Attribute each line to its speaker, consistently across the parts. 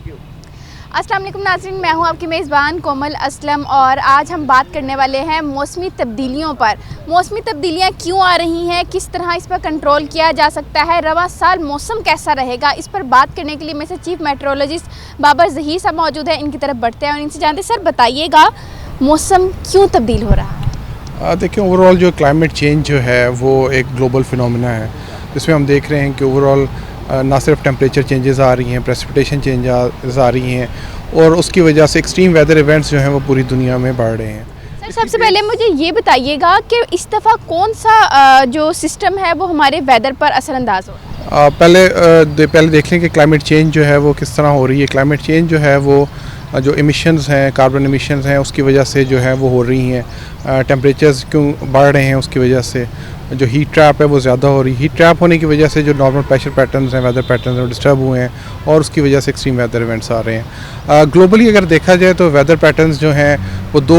Speaker 1: Thank you.
Speaker 2: अस्सलाम वालेकुम नाज़रीन, मैं हूं आपकी मेज़बान कोमल असलम और आज हम बात करने वाले हैं मौसमी तब्दीलियों पर। मौसमी तब्दीलियां क्यों आ रही हैं, किस तरह इस पर कंट्रोल किया जा सकता है, रवां साल मौसम कैसा रहेगा, इस पर बात करने के लिए मेरे से चीफ मेट्रोलॉजिस्ट बाबर ज़हीर साहब मौजूद हैं। इनकी तरफ बढ़ते हैं और इनसे जानते हैं, सर बताइएगा मौसम क्यों तब्दील हो रहा है?
Speaker 1: देखिए, ओवरऑल जो क्लाइमेट चेंज जो है वो एक ग्लोबल फिनोमेना है, जिसमें हम देख रहे हैं कि ओवरऑल ना सिर्फ टेम्परेचर चेंजेस आ रही हैं, प्रेसिपिटेशन चेंजेस आ रही हैं और उसकी वजह से एक्सट्रीम वेदर इवेंट्स जो हैं वो पूरी दुनिया में बढ़ रहे हैं।
Speaker 2: सर सबसे पहले मुझे ये बताइएगा कि इस दफ़ा कौन सा जो सिस्टम है वो हमारे वेदर पर असरअंदाज हो?
Speaker 1: पहले देख लें कि क्लाइमेट चेंज जो है वो किस तरह हो रही है। क्लाइमेट चेंज जो है वो जो एमिशंस हैं, कार्बन एमिशंस हैं, उसकी वजह से जो है वो हो रही हैं। टेम्परेचर्स क्यों बढ़ रहे हैं, उसकी वजह से जो हीट ट्रैप है वो ज़्यादा हो रही है। हीट ट्रैप होने की वजह से जो नॉर्मल प्रेशर पैटर्न्स हैं, वेदर पैटर्न्स हैं, डिस्टर्ब हुए हैं और उसकी वजह से एक्सट्रीम वेदर इवेंट्स आ रहे हैं। ग्लोबली अगर देखा जाए तो वेदर पैटर्न्स जो हैं वो दो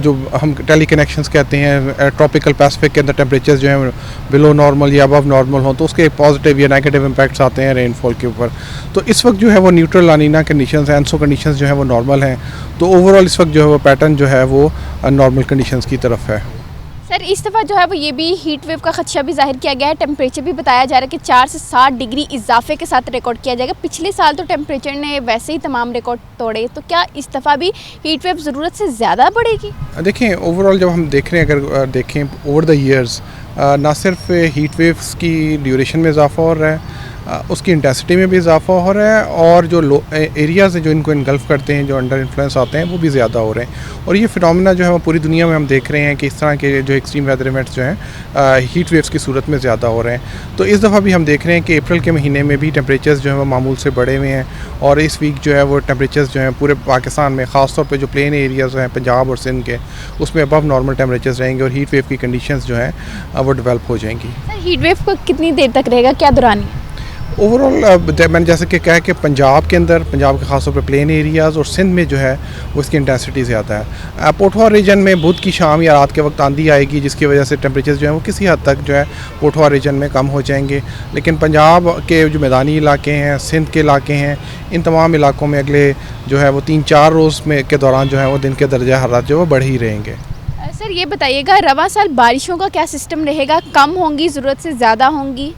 Speaker 1: जो हम टेली कनेक्शंस कहते हैं, ट्रॉपिकल पैसिफिक के अंदर टेम्परेचर्स जो हैं बिलो नॉर्मल या अबव नॉर्मल हों तो उसके पॉजिटिव या नेगेटिव इम्पैक्ट्स आते हैं रेनफॉल के ऊपर। तो इस वक्त जो है वो न्यूट्रल लानीना कंडीशंस हैं, एनसो कंडीशंस जो है वो नॉर्मल हैं। तो ओवरऑल इस वक्त जो है वो पैटर्न जो है वो नॉर्मल कंडीशंस की तरफ है।
Speaker 2: सर इस दफ़ा जो है वो ये भी हीट वेव का खदशा भी जाहिर किया गया है। टेम्परेचर भी बताया जा रहा है कि 4 से 7 डिग्री इजाफे के साथ रिकॉर्ड किया जाएगा। पिछले साल तो टेम्परेचर ने वैसे ही तमाम रिकॉर्ड तोड़े, तो क्या इस दफ़ा भी हीट वेव ज़रूरत से ज़्यादा बढ़ेगी?
Speaker 1: देखें, ओवरऑल जब हम देख रहे हैं, अगर देखें ओवर द ईयर्स ना सिर्फ हीट वेव्स की ड्यूरेशन में इजाफा हो रहा है, उसकी इंटेंसिटी में भी इजाफा हो रहा है और जो एरियाज़ हैं जो इनको इनगल्फ करते हैं, जो अंडर इन्फ्लुएंस आते हैं, वो भी ज़्यादा हो रहे हैं। और ये फिनोमेना जो है वो पूरी दुनिया में हम देख रहे हैं कि इस तरह के जो एक्सट्रीम वेदर इवेंट्स जो हैं हीट वेव्स की सूरत में ज़्यादा हो रहे हैं। तो इस दफ़ा भी हम देख रहे हैं कि अप्रैल के महीने में भी टेम्परेचर्स जो हैं वो मामूल से बढ़े हुए हैं और इस वीक जो है वो टेम्परेचर्स जो हैं पूरे पाकिस्तान में, ख़ासतौर पर जो प्लेन एरियाज़ हैं पंजाब और सिंध के, उसमें अबव नॉर्मल टेम्परेचर्स रहेंगे और हीट वेव की कंडीशंस जो हैं वो डेवलप हो जाएंगी।
Speaker 2: हीट वेव को कितनी देर तक रहेगा, क्या दौरान?
Speaker 1: ओवरऑल मैंने जैसे कि कहा कि पंजाब के अंदर, पंजाब के खासतौर पर प्लेन एरियाज़ और सिंध में जो है वो इसकी इंटेंसिटी ज़्यादा है। पोठवा रीजन में बुध की शाम या रात के वक्त आंधी आएगी, जिसकी वजह से टेम्परेचर जो है वो किसी हद तक जो है पोठवा रीजन में कम हो जाएंगे। लेकिन पंजाब के जो मैदानी इलाके हैं, सिंध के इलाके हैं, इन तमाम इलाकों में अगले जो है वो 3-4 रोज़ में के दौरान जो है वो दिन के दर्जा हरारत जो है वो बढ़ ही रहेंगे।
Speaker 2: सर ये बताइएगा रवां साल बारिशों का क्या सिस्टम रहेगा, कम होंगी, ज़रूरत से ज़्यादा होंगी?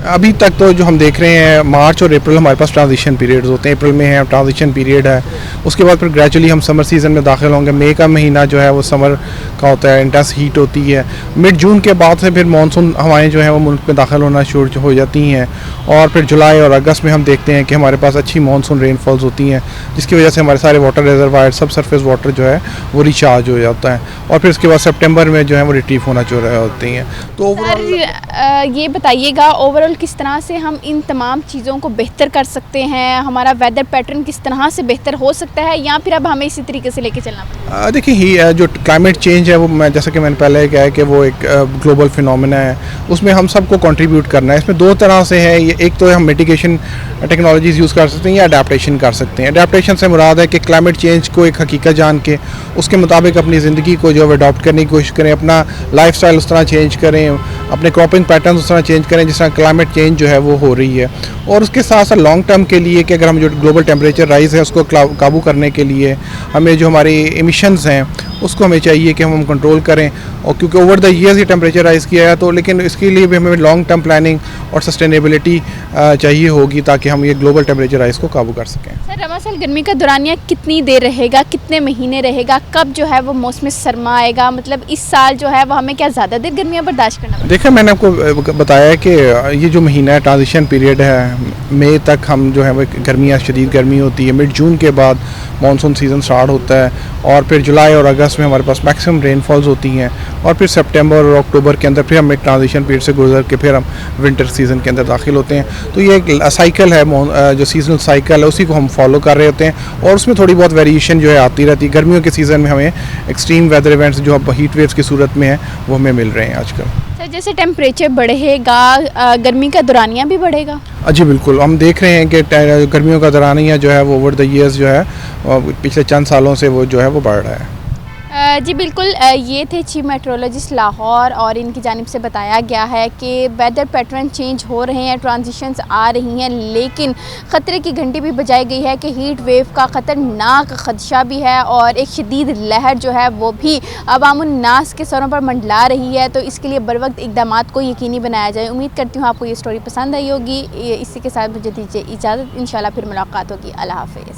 Speaker 1: अभी तक तो जो हम देख रहे हैं मार्च और अप्रैल हमारे पास ट्रांजिशन पीरियड्स होते हैं। अप्रैल में है ट्रांजिशन पीरियड है, उसके बाद फिर ग्रेजुअली हम समर सीज़न में दाखिल होंगे। मई का महीना जो है वो समर का होता है, इंटेंस हीट होती है। मिड जून के बाद से फिर मानसून हवाएं जो हैं वो मुल्क में दाखिल होना शुरू हो जाती हैं और फिर जुलाई और अगस्त में हम देखते हैं कि हमारे पास अच्छी मानसून रेनफॉल्स होती हैं, जिसकी वजह से हमारे सारे वाटर रिजर्वायर, सब सरफेस वाटर जो है वो रिचार्ज हो जाता है और फिर उसके बाद सितंबर में जो है वो रिट्रीव होना शुरू होती हैं। तो
Speaker 2: ओवरऑल ये बताइएगा ओवरऑल किस तरह से हम इन तमाम चीज़ों को बेहतर कर सकते हैं, हमारा वेदर पैटर्न किस तरह से बेहतर हो सकता है या फिर अब हमें इसी तरीके से लेके चलना पड़ेगा?
Speaker 1: देखिए, जो क्लाइमेट चेंज है वो जैसा कि मैंने पहले कहा है कि वो एक ग्लोबल फिनोमेना है, उसमें हम सबको कंट्रीब्यूट करना है। इसमें 2 तरह से है, ये एक तो हम मिटिगेशन टेक्नोलॉजीज़ यूज़ कर सकते हैं या अडेप्टेशन कर सकते हैं। अडेप्टेशन से मुराद है कि क्लाइमेट चेंज को एक हकीकत जान के उसके मुताबिक अपनी ज़िंदगी को जो है अडॉप्ट करने की कोशिश करें, अपना लाइफस्टाइल उस तरह चेंज करें, अपने क्रॉपिंग पैटर्न उस तरह चेंज करें जिस तरह क्लाइमेट चेंज जो है वो हो रही है। और उसके साथ साथ लॉन्ग टर्म के लिए कि अगर हम जो ग्लोबल टेम्परेचर राइज़ है उसको काबू करने के लिए हमें जो हमारे एमिशंस हैं उसको हमें चाहिए कि हम कंट्रोल करें। और क्योंकि ओवर द ईयर्स ये टेम्परेचर राइज़ किया है, तो लेकिन इसके लिए भी हमें लॉन्ग टर्म प्लानिंग और सस्टेनेबिलिटी चाहिए होगी ताकि हम ये ग्लोबल टेम्परेचर राइज़ को काबू कर सकें।
Speaker 2: सर रवां साल गर्मी का दौरानिया कितनी देर रहेगा, कितने महीने रहेगा, कब जो है वो मौसम सरमा आएगा? मतलब इस साल जो है वो हमें क्या ज़्यादा देर गर्मियाँ बर्दाश्त करना पड़ेगा?
Speaker 1: देखिए, मैंने आपको बताया कि ये जो महीना है ट्रांजिशन पीरियड है, मई तक हम जो है वो गर्मियाँ, शदीद गर्मी होती है। मिड जून के बाद मानसून सीज़न स्टार्ट होता है और फिर जुलाई और अगस्त में हमारे पास मैक्सिमम रेनफॉल्स होती हैं और फिर सितंबर और अक्टूबर के अंदर फिर हम एक ट्रांजिशन पीरियड से गुजर के फिर हम विंटर सीज़न के अंदर दाखिल होते हैं। तो ये एक साइकिल है, जो सीजनल साइकिल है, उसी को हम फॉलो कर रहे होते हैं और उसमें थोड़ी बहुत वेरिएशन जो है आती रहती है। गर्मियों के सीज़न में हमें एक्सट्रीम वेदर इवेंट्स जो अब हीट वेव्स की सूरत में है वो हमें मिल रहे हैं आजकल।
Speaker 2: सर जैसे टेम्परेचर बढ़ेगा, गर्मी का दौरानिया भी बढ़ेगा?
Speaker 1: जी बिल्कुल, हम देख रहे हैं कि गर्मियों का दौरानिया जो है वो ओवर द ईयर्स जो है पिछले चंद सालों से वो जो है वो बढ़ रहा है।
Speaker 2: जी बिल्कुल, ये थे चीफ मेट्रोलॉजिस्ट लाहौर और इनकी जानिब से बताया गया है कि वेदर पैटर्न चेंज हो रहे हैं, ट्रांजिशंस आ रही हैं, लेकिन ख़तरे की घंटी भी बजाई गई है कि हीट वेव का ख़तरनाक ख़दशा भी है और एक शदीद लहर जो है वो भी अवामुन्नास के सरों पर मंडला रही है। तो इसके लिए बर वक्त इक़दाम को यकीनी बनाया जाए। उम्मीद करती हूँ आपको ये स्टोरी पसंद आई होगी। इसी के साथ मुझे दीजिए इजाज़त, इंशाल्लाह फिर मुलाकात होगी। अल्लाह हाफ़िज़।